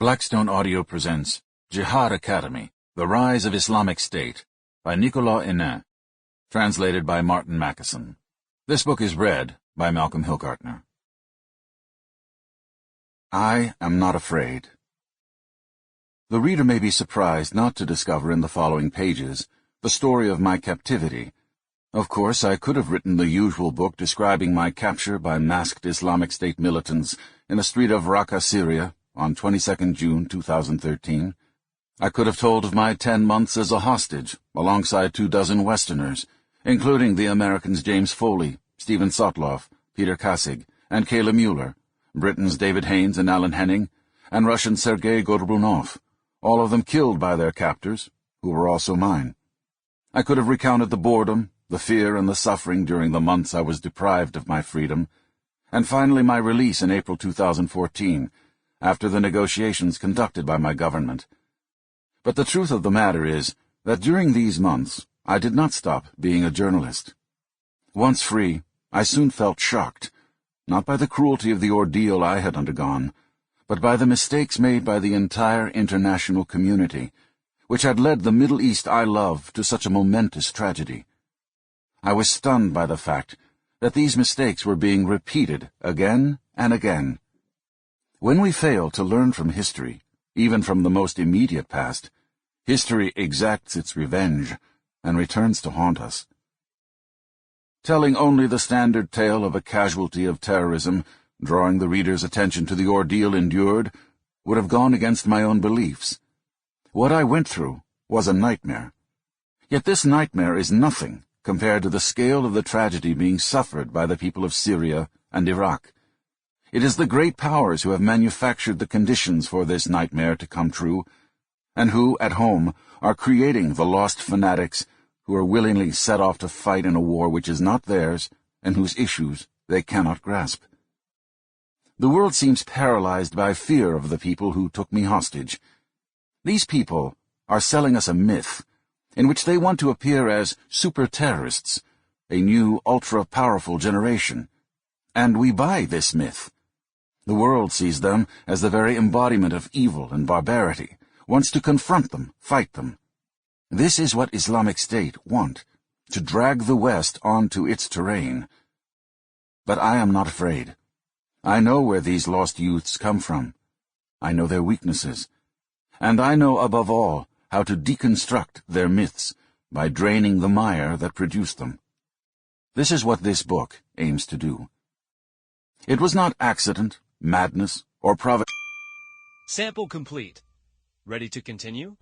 Blackstone Audio presents Jihad Academy, The Rise of Islamic State, by Nicolas Hénin, translated by Martin Mackison. This book is read by Malcolm Hillgartner. I am not afraid. The reader may be surprised not to discover in the following pages the story of my captivity. Of course, I could have written the usual book describing my capture by masked Islamic State militants in the street of Raqqa, Syria, on 22nd June 2013. I could have told of my 10 months as a hostage, alongside 24 Westerners, including the Americans James Foley, Stephen Sotloff, Peter Kassig, and Kayla Mueller, Britain's David Haines and Alan Henning, and Russian Sergei Godrunov, all of them killed by their captors, who were also mine. I could have recounted the boredom, the fear, and the suffering during the months I was deprived of my freedom, and finally my release in April 2014, after the negotiations conducted by my government. But the truth of the matter is that during these months I did not stop being a journalist. Once free, I soon felt shocked, not by the cruelty of the ordeal I had undergone, but by the mistakes made by the entire international community, which had led the Middle East I love to such a momentous tragedy. I was stunned by the fact that these mistakes were being repeated again and again. When we fail to learn from history, even from the most immediate past, history exacts its revenge and returns to haunt us. Telling only the standard tale of a casualty of terrorism, drawing the reader's attention to the ordeal endured, would have gone against my own beliefs. What I went through was a nightmare. Yet this nightmare is nothing compared to the scale of the tragedy being suffered by the people of Syria and Iraq. It is the great powers who have manufactured the conditions for this nightmare to come true, and who, at home, are creating the lost fanatics who are willingly set off to fight in a war which is not theirs and whose issues they cannot grasp. The world seems paralyzed by fear of the people who took me hostage. These people are selling us a myth in which they want to appear as super-terrorists, a new, ultra-powerful generation. And we buy this myth. The world sees them as the very embodiment of evil and barbarity, wants to confront them, fight them. This is what Islamic State want, to drag the West onto its terrain. But I am not afraid. I know where these lost youths come from. I know their weaknesses. And I know, above all, how to deconstruct their myths by draining the mire that produced them. This is what this book aims to do. It was not accident, madness, or providence. Sample complete. Ready to continue?